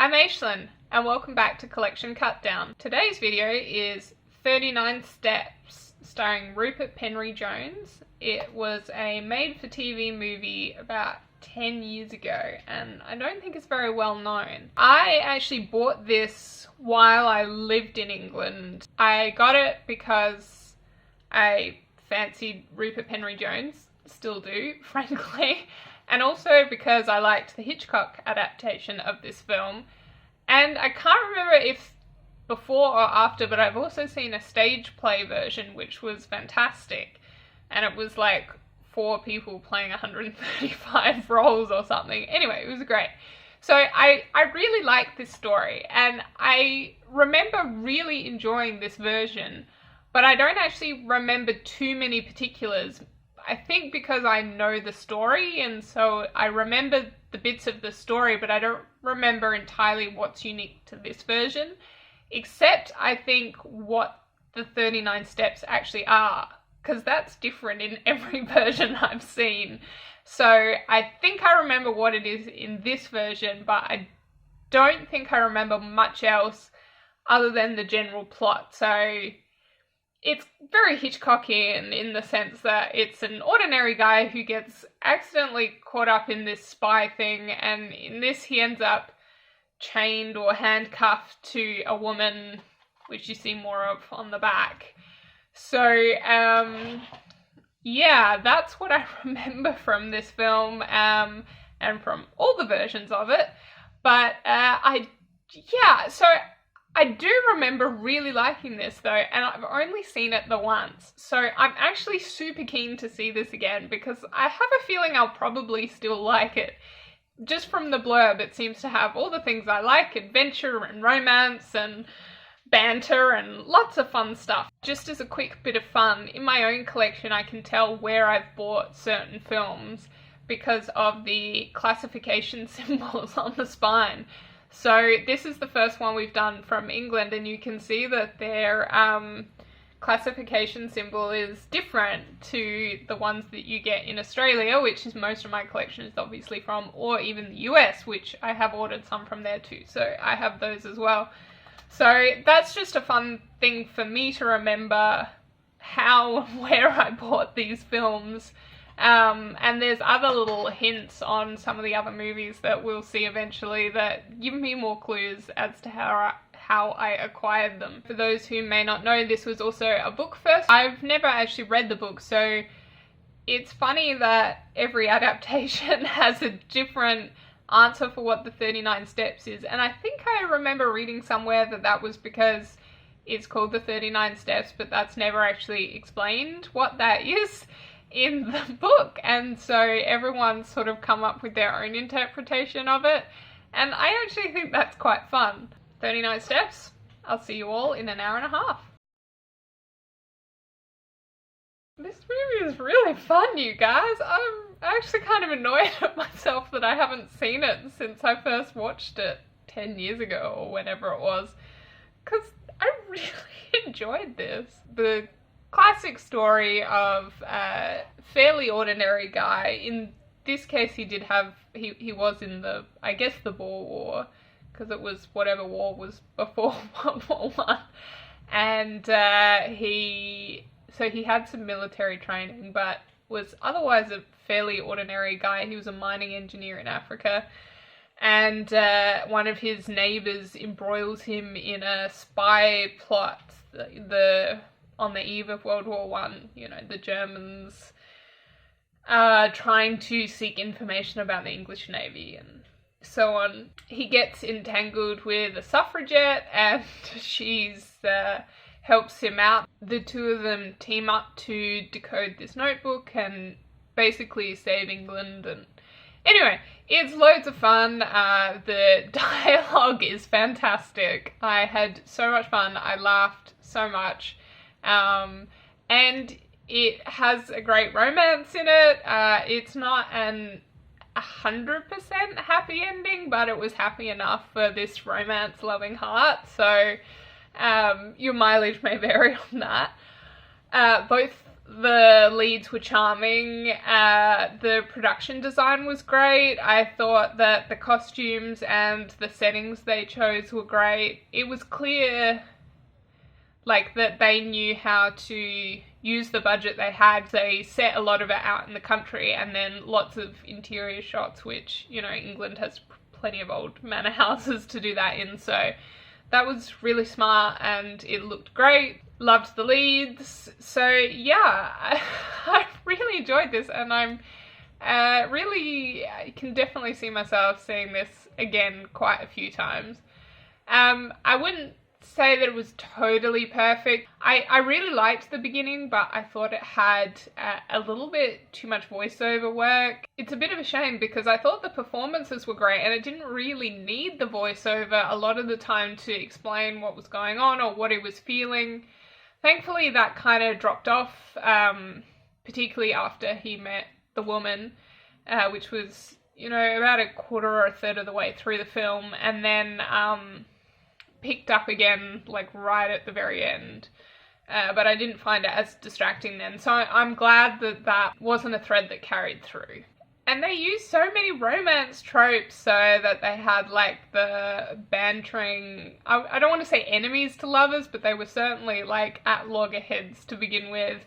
I'm Aishlyn, and welcome back to Collection Cutdown. Today's video is 39 Steps, starring Rupert Penry-Jones. It was a made-for-TV movie about 10 years ago, and I don't think it's very well known. I actually bought this while I lived in England. I got it because I fancied Rupert Penry-Jones, still do, frankly, and also because I liked the Hitchcock adaptation of this film. And I can't remember if before or after, but I've also seen a stage play version which was fantastic, and it was like 4 people playing 135 roles or something. Anyway, it was great. So I really liked this story, and I remember really enjoying this version, but I don't actually remember too many particulars. I think because I know the story, and so I remember the bits of the story, but I don't remember entirely what's unique to this version, except I think what the 39 steps actually are, because that's different in every version I've seen. So I think I remember what it is in this version, but I don't think I remember much else other than the general plot. So it's very Hitchcockian in the sense that it's an ordinary guy who gets accidentally caught up in this spy thing, and in this he ends up chained or handcuffed to a woman, which you see more of on the back. So, yeah, that's what I remember from this film, and from all the versions of it. But, so I do remember really liking this though, and I've only seen it the once. So I'm actually super keen to see this again, because I have a feeling I'll probably still like it. Just from the blurb, it seems to have all the things I like: adventure and romance and banter and lots of fun stuff. Just as a quick bit of fun, in my own collection I can tell where I've bought certain films because of the classification symbols on the spine. So this is the first one we've done from England, and you can see that their classification symbol is different to the ones that you get in Australia, which is most of my collection is obviously from, or even the US, which I have ordered some from there too, so I have those as well. So that's just a fun thing for me to remember how and where I bought these films. And there's other little hints on some of the other movies that we'll see eventually that give me more clues as to how I acquired them. For those who may not know, this was also a book first. I've never actually read the book, so it's funny that every adaptation has a different answer for what the 39 steps is. And I think I remember reading somewhere that that was because it's called the 39 steps, but that's never actually explained what that is in the book, and so everyone's sort of come up with their own interpretation of it, and I actually think that's quite fun. 39 steps. I'll see you all in an hour and a half. This movie is really fun, you guys. I'm actually kind of annoyed at myself that I haven't seen it since I first watched it 10 years ago or whenever it was, because I really enjoyed this. The classic story of a fairly ordinary guy. In this case he did have, he was in the, I guess, the Boer War, because it was whatever war was before World War I. And he had some military training, but was otherwise a fairly ordinary guy. He was a mining engineer in Africa, and one of his neighbours embroils him in a spy plot. On the eve of World War I, you know, the Germans trying to seek information about the English Navy and so on. He gets entangled with a suffragette, and she's helps him out. The two of them team up to decode this notebook and basically save England. And anyway, it's loads of fun. The dialogue is fantastic. I had so much fun. I laughed so much. And it has a great romance in it. It's not an 100% happy ending, but it was happy enough for this romance-loving heart, so your mileage may vary on that. Both the leads were charming. The production design was great. I thought that the costumes and the settings they chose were great. It was clear, like, that they knew how to use the budget they had. They set a lot of it out in the country, and then lots of interior shots, which, you know, England has plenty of old manor houses to do that in, so that was really smart and it looked great. Loved the leads. So yeah, I really enjoyed this, and I can definitely see myself seeing this again quite a few times. I wouldn't say that it was totally perfect. I really liked the beginning, but I thought it had a little bit too much voiceover work. It's a bit of a shame because I thought the performances were great and it didn't really need the voiceover a lot of the time to explain what was going on or what he was feeling. Thankfully that kind of dropped off, particularly after he met the woman, which was, you know, about a quarter or a third of the way through the film, and then picked up again like right at the very end. But I didn't find it as distracting then, so I'm glad that that wasn't a thread that carried through. And they used so many romance tropes, so that they had like the bantering, I don't want to say enemies to lovers, but they were certainly like at loggerheads to begin with.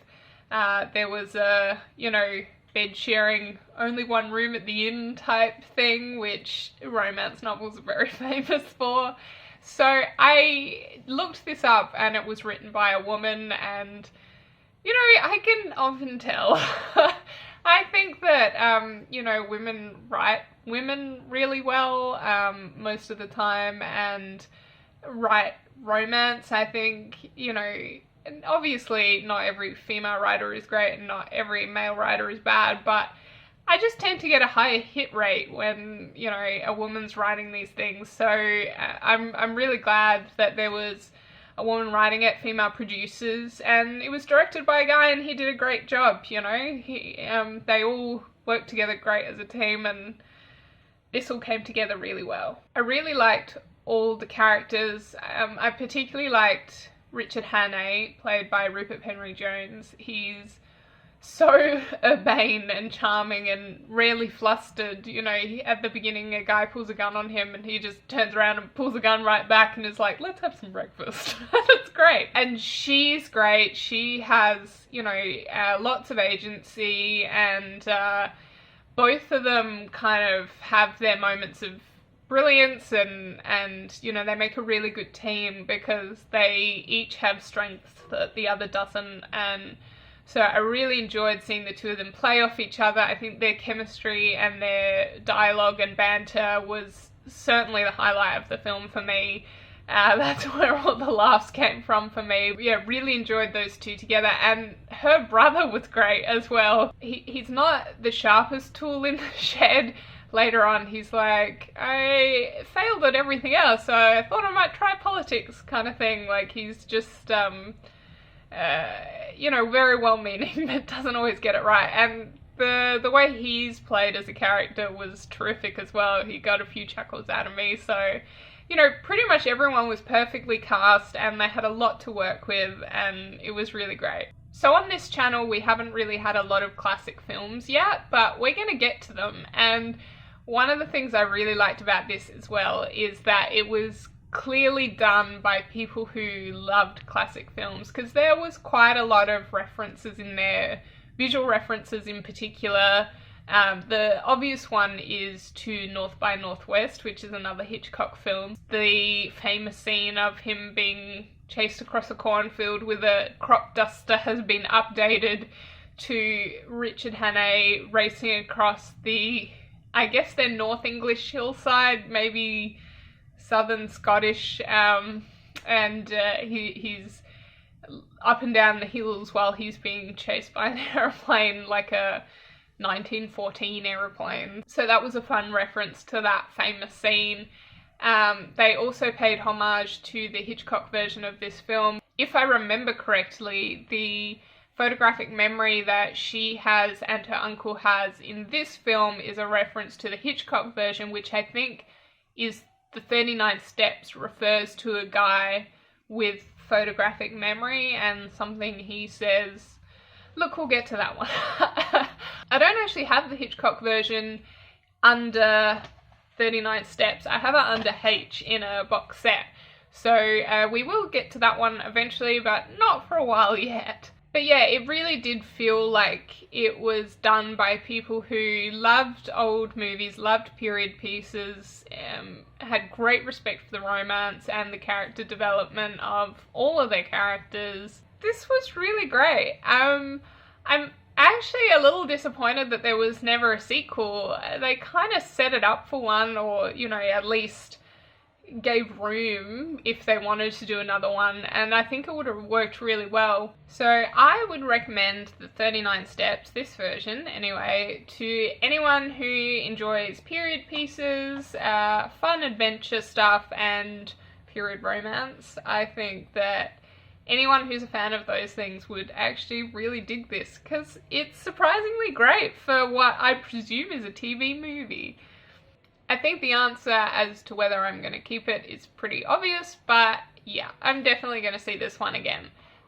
There was a, you know, bed sharing, only one room at the inn type thing, which romance novels are very famous for. So I looked this up and it was written by a woman, and, you know, I can often tell. I think that, you know, women write women really well most of the time, and write romance. I think, you know, and obviously not every female writer is great and not every male writer is bad, but I just tend to get a higher hit rate when, you know, a woman's writing these things. So I'm really glad that there was a woman writing it, female producers, and it was directed by a guy and he did a great job, you know. They all worked together great as a team, and this all came together really well. I really liked all the characters. I particularly liked Richard Hannay, played by Rupert Penry-Jones. He's so urbane and charming and rarely flustered. You know, at the beginning a guy pulls a gun on him and he just turns around and pulls the gun right back and is like, let's have some breakfast. That's great. And she's great. She has, you know, lots of agency, and both of them kind of have their moments of brilliance, and you know, they make a really good team because they each have strengths that the other doesn't. And so I really enjoyed seeing the two of them play off each other. I think their chemistry and their dialogue and banter was certainly the highlight of the film for me. That's where all the laughs came from for me. Yeah, really enjoyed those two together, and her brother was great as well. He's not the sharpest tool in the shed. Later on, he's like, I failed at everything else, so I thought I might try politics, kind of thing. Like, he's just, you know, very well-meaning, but doesn't always get it right. And the way he's played as a character was terrific as well. He got a few chuckles out of me, so, you know, pretty much everyone was perfectly cast, and they had a lot to work with, and it was really great. So on this channel, we haven't really had a lot of classic films yet, but we're going to get to them. And one of the things I really liked about this as well is that it was clearly done by people who loved classic films, because there was quite a lot of references in there, visual references in particular. The obvious one is to North by Northwest, which is another Hitchcock film. The famous scene of him being chased across a cornfield with a crop duster has been updated to Richard Hannay racing across the, I guess they're North English hillside, maybe Southern Scottish, and he's up and down the hills while he's being chased by an aeroplane, like a 1914 aeroplane. So that was a fun reference to that famous scene. They also paid homage to the Hitchcock version of this film. If I remember correctly, the photographic memory that she has and her uncle has in this film is a reference to the Hitchcock version, which I think is the 39 Steps, refers to a guy with photographic memory, and something he says look, we'll get to that one. I don't actually have the Hitchcock version under 39 Steps. I have it under H in a box set. So we will get to that one eventually, but not for a while yet. But yeah, it really did feel like it was done by people who loved old movies, loved period pieces, had great respect for the romance and the character development of all of their characters. This was really great. I'm actually a little disappointed that there was never a sequel. They kind of set it up for one, or, you know, at least gave room if they wanted to do another one, and I think it would have worked really well. So I would recommend the 39 Steps, this version anyway, to anyone who enjoys period pieces, fun adventure stuff, and period romance. I think that anyone who's a fan of those things would actually really dig this, because it's surprisingly great for what I presume is a TV movie. I think the answer as to whether I'm going to keep it is pretty obvious, but yeah, I'm definitely going to see this one again.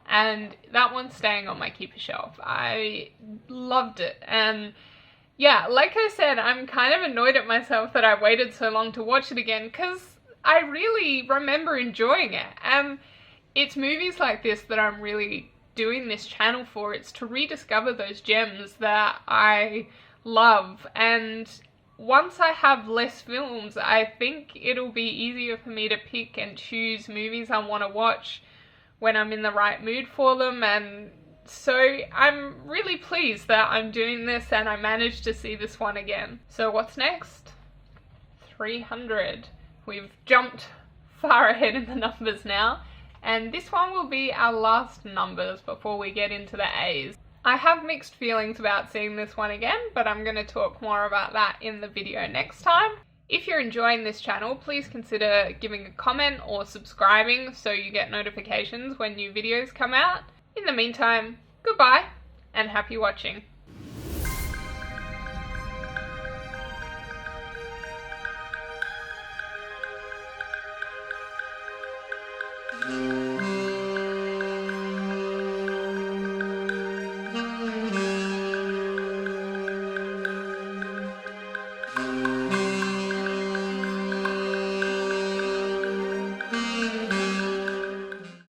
And that one's staying on my keeper shelf. I loved it. And yeah, like I said, I'm kind of annoyed at myself that I waited so long to watch it again, because I really remember enjoying it. And it's movies like this that I'm really doing this channel for. It's to rediscover those gems that I love. And once I have less films, I think it'll be easier for me to pick and choose movies I want to watch when I'm in the right mood for them. And so I'm really pleased that I'm doing this and I managed to see this one again. So what's next? 300. We've jumped far ahead in the numbers now, and this one will be our last numbers before we get into the A's. I have mixed feelings about seeing this one again, but I'm going to talk more about that in the video next time. If you're enjoying this channel, please consider giving a comment or subscribing so you get notifications when new videos come out. In the meantime, goodbye and happy watching. Mm-hmm.